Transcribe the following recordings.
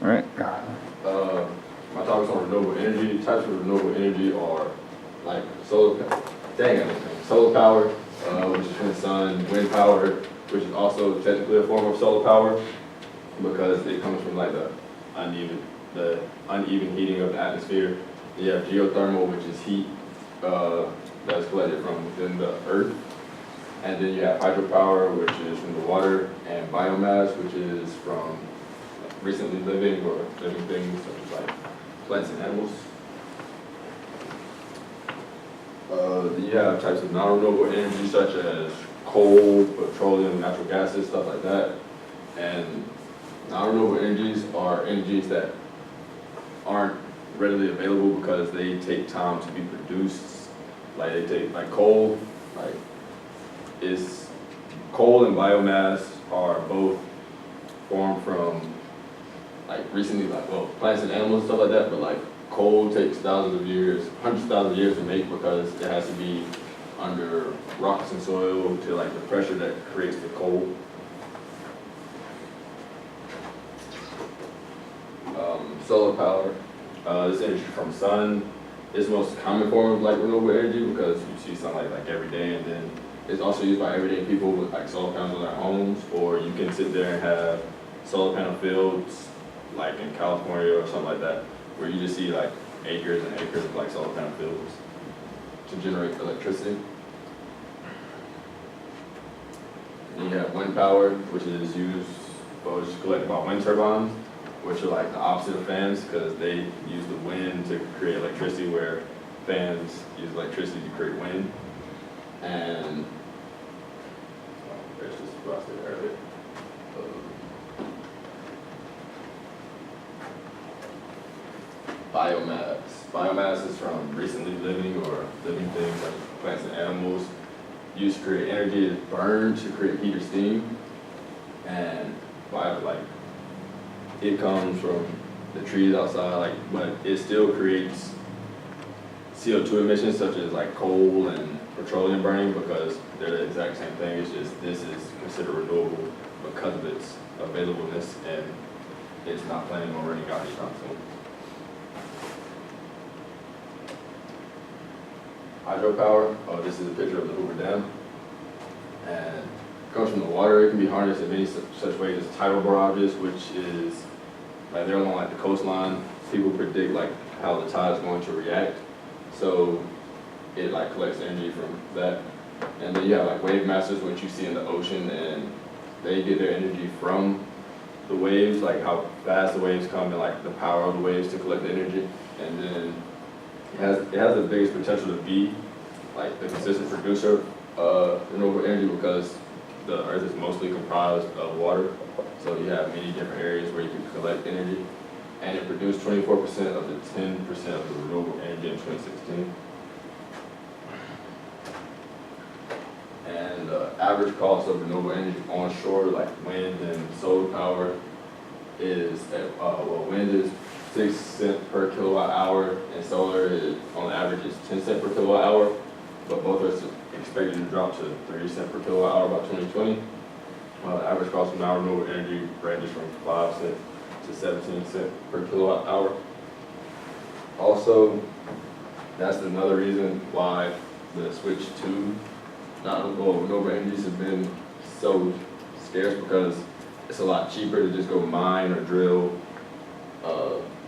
All right. My topics on renewable energy. Types of renewable energy are like solar, solar power, which is from the sun, wind power, which is also technically a form of solar power because it comes from like the uneven heating of the atmosphere. You have geothermal, which is heat that's collected from within the earth. And then you have hydropower, which is from the water, and biomass, which is from recently living or living things such as like plants and animals. Then you have types of non-renewable energy such as coal, petroleum, natural gases, stuff like that. And non-renewable energies are energies that aren't readily available because they take time to be produced. Like they take like coal, like is coal and biomass are both formed from like recently plants and animals and stuff like that, but like coal takes thousands of years, hundreds of thousands of years to make because it has to be under rocks and soil to like the pressure that creates the coal. Solar power, this energy from sun is the most common form of like renewable energy because you see sunlight like every day, and then it's also used by everyday people with like solar panels on their homes, or you can sit there and have solar panel fields like in California or something like that, where you just see like acres and acres of like solar panel fields to generate electricity. And you have wind power, which is used, which is collected by wind turbines, which are like the opposite of fans because they use the wind to create electricity where fans use electricity to create wind. And there's just what I said earlier. Biomass. Biomass is from recently living or living things like plants and animals. Used to create energy is burned to create heat or steam. And it comes from the trees outside, but it still creates CO2 emissions such as like coal and petroleum burning because they're the exact same thing. It's just this is considered renewable because of its availableness and it's not planning on running out anytime soon. Hydropower, this is a picture of the Hoover Dam. And it comes from the water. It can be harnessed in many such ways as tidal barrages, which is like they're along like the coastline. People predict like how the tide is going to react. So it like collects energy from that. And then you have like wave masters, which you see in the ocean, and they get their energy from the waves, like how fast the waves come and like the power of the waves to collect the energy. And then it has the biggest potential to be like the consistent producer of renewable energy because the earth is mostly comprised of water. So you have many different areas where you can collect energy. And it produced 24% of the 10% of the renewable energy in 2016. And the average cost of renewable energy onshore, like wind and solar power, is wind is 6 cents per kilowatt hour, and solar is on average is 10 cents per kilowatt hour. But both are expected to drop to 3 cents per kilowatt hour by 2020. The average cost of non-renewable energy ranges from 5 cents to 17 cents per kilowatt hour. Also, that's another reason why the switch to renewable energies has been so scarce because it's a lot cheaper to just go mine or drill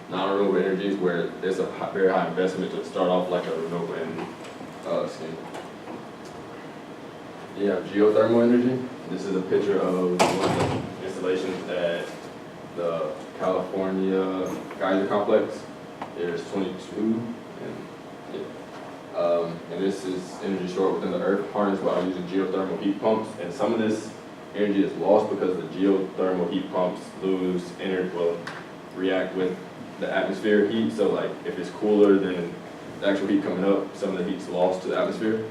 non-renewable energies where there's a very high investment to start off like a renewable energy scheme. You have geothermal energy. This is a picture of one of the installations at the California Geyser Complex. There's 22, and this is energy stored within the earth, harnessed while using geothermal heat pumps. And some of this energy is lost because the geothermal heat pumps lose energy, react with the atmosphere heat. So like if it's cooler than the actual heat coming up, some of the heat's lost to the atmosphere.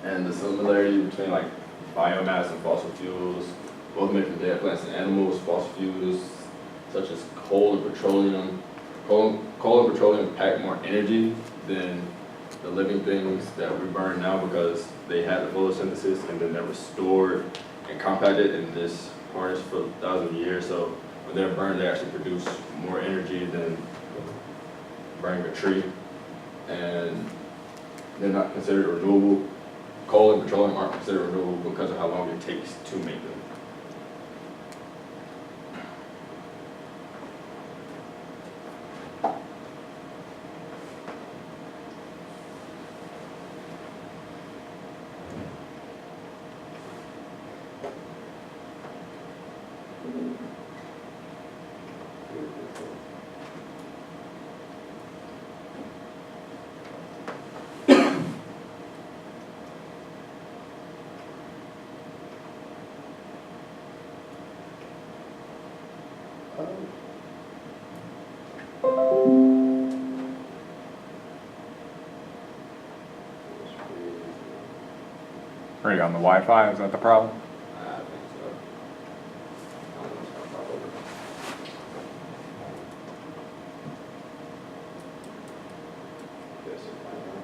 And the similarity between like biomass and fossil fuels, both made from dead plants and animals. Fossil fuels such as coal and petroleum. Coal and petroleum pack more energy than the living things that we burn now because they had the photosynthesis and then they were stored and compacted in this harness for 1,000 years. So when they're burned, they actually produce more energy than burning a tree. And they're not considered renewable. Coal and petroleum aren't considered renewable because of how long it takes to make them. Are you on the Wi-Fi? Is that the problem? I think so. I don't know what's gonna pop over. Yes, it's fine now.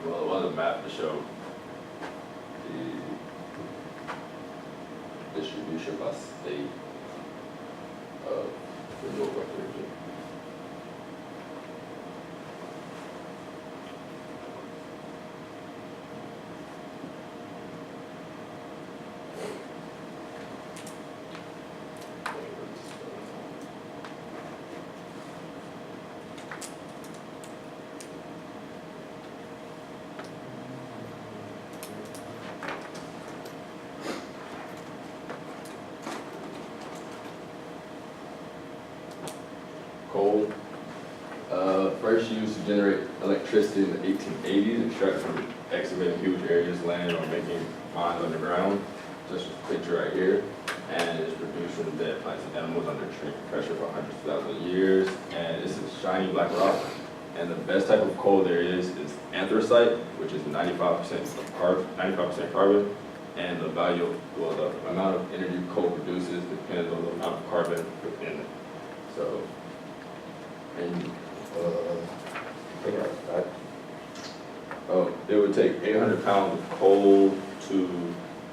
Well, it was a map to show the distribution by state of renewable energy. Coal, first used to generate electricity in the 1880s, extracted from excavating huge areas of land or making mines underground, just a picture right here, and it's produced from dead plants and animals under extreme pressure for hundreds of thousands of years, and it's a shiny black rock, and the best type of coal there is anthracite, which is 95% carbon, and the value, well, the amount of energy coal produces depends on the amount of carbon within it. So, and it would take 800 pounds of coal to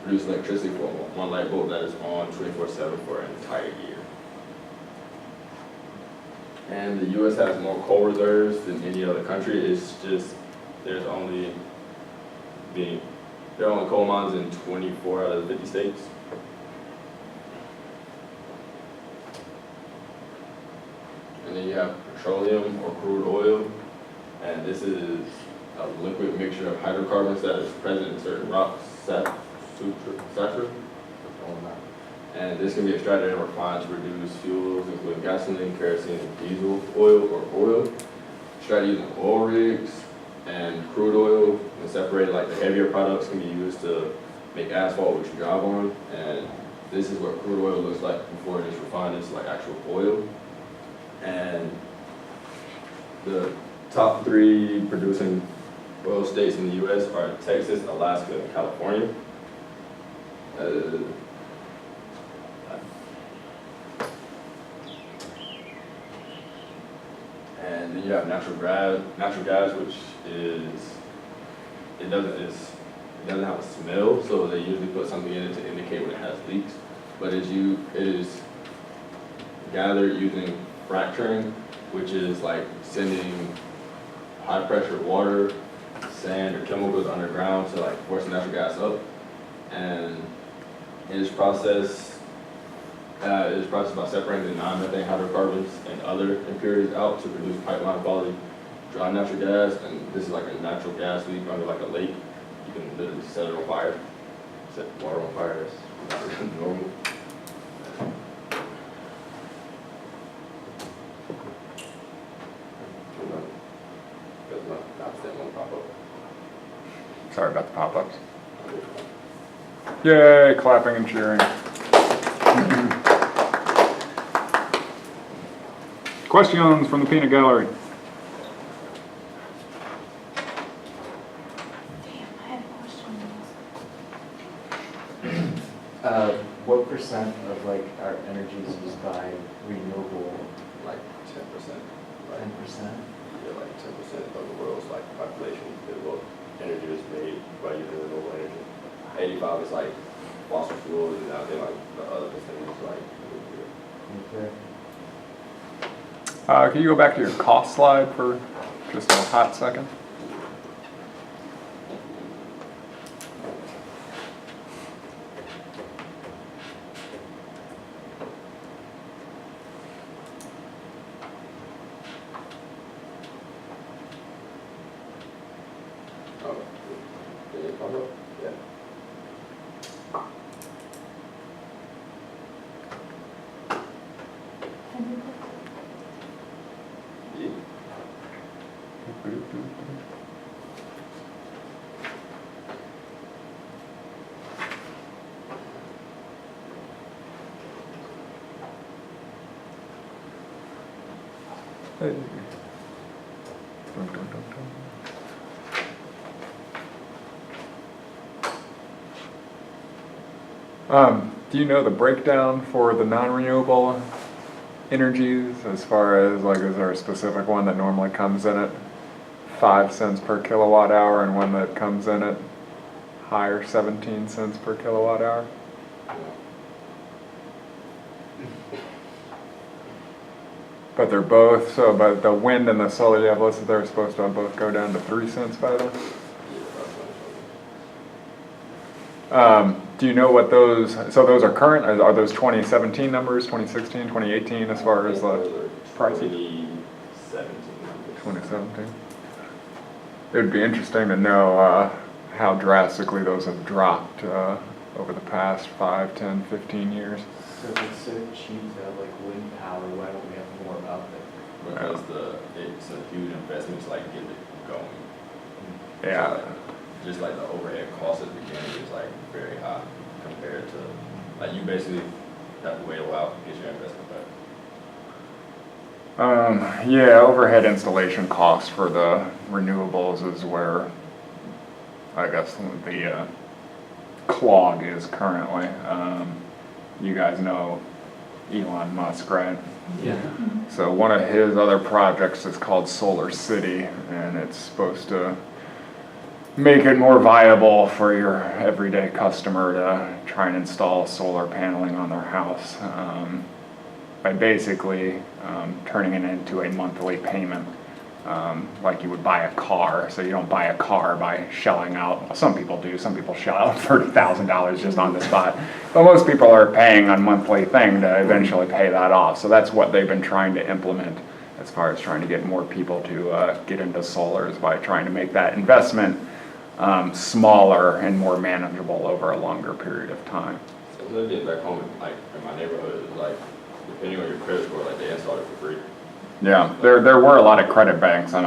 produce electricity for one light bulb that is on 24/7 for an entire year. And the U.S. has more coal reserves than any other country. It's just there are only coal mines in 24 out of the 50 states. And then you have petroleum or crude oil, and this is a liquid mixture of hydrocarbons that is present in certain rocks, saturated. And this can be extracted and refined to produce fuels, including gasoline, kerosene, and diesel oil or oil. Extracted using oil rigs and crude oil, and separated like the heavier products can be used to make asphalt, which you drive on. And this is what crude oil looks like before it is refined into like actual oil. And the top 3 producing oil states in the U.S. are Texas, Alaska, and California. And then you have natural gas, which it doesn't have a smell, so they usually put something in it to indicate when it has leaks. But it is gathered using fracturing, which is like sending high pressure water, sand, or chemicals underground to like force natural gas up. And it is processed by separating the non-methane hydrocarbons and other impurities out to produce pipeline quality dry natural gas. And this is like a natural gas leak under like a lake. You can literally set it on fire, set water on fire. That's not normal. Sorry about the pop-ups. Yay, clapping and cheering. Questions from the peanut gallery? percent of like our energy is used by renewable? Like 10%. Like, 10%? yeah, like 10% of the world's like population, well, energy is made by using renewable energy. 85 is like fossil fuels, and I think like the other percentage is like nuclear. Okay. Can you go back to your cost slide for just a hot second? Oh, did it come up? Yeah. Yeah. Hey. Dun, dun, dun, dun. Do you know the breakdown for the non-renewable energies as far as like, is there a specific one that normally comes in at 5 cents per kilowatt hour and one that comes in at higher 17 cents per kilowatt hour? But they're both, so but the wind and the solar you have listed, they're supposed to both go down to 3 cents by then? Do you know what those, so those are current, are those 2017 numbers, 2016, 2018 as far as the pricing? 2017. It would be interesting to know how drastically those have dropped over the past 5, 10, 15 years. So if it's so cheap to have like wind power, why don't we have more of it? Because it's a huge investment to like get it going. Yeah. So, like, just like the overhead cost at the beginning is like very high compared to, like you basically have to wait a while to get your investment back. Yeah, overhead installation costs for the renewables is where I guess the clog is currently. You guys know Elon Musk, right? Yeah. So one of his other projects is called Solar City, and it's supposed to make it more viable for your everyday customer to try and install solar paneling on their house by basically turning it into a monthly payment, like you would buy a car. So you don't buy a car by shelling out, well, some people do, some people shell out $30,000 just on the spot, but most people are paying a monthly thing to eventually pay that off. So that's what they've been trying to implement as far as trying to get more people to get into solar, is by trying to make that investment smaller and more manageable over a longer period of time. So living back home, like in my neighborhood, it's like depending on your credit score, like they install it for free. Yeah, there were a lot of credit banks and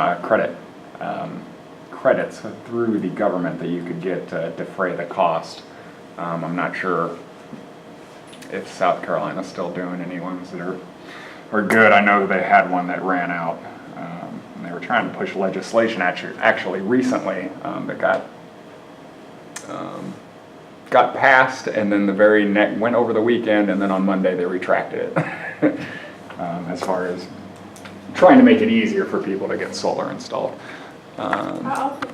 credits through the government that you could get to defray the cost. I'm not sure if South Carolina's still doing any ones that are good. I know they had one that ran out. And they were trying to push legislation actually recently that got passed, and then the very next went over the weekend, and then on Monday they retracted it. As far as trying to make it easier for people to get solar installed. How often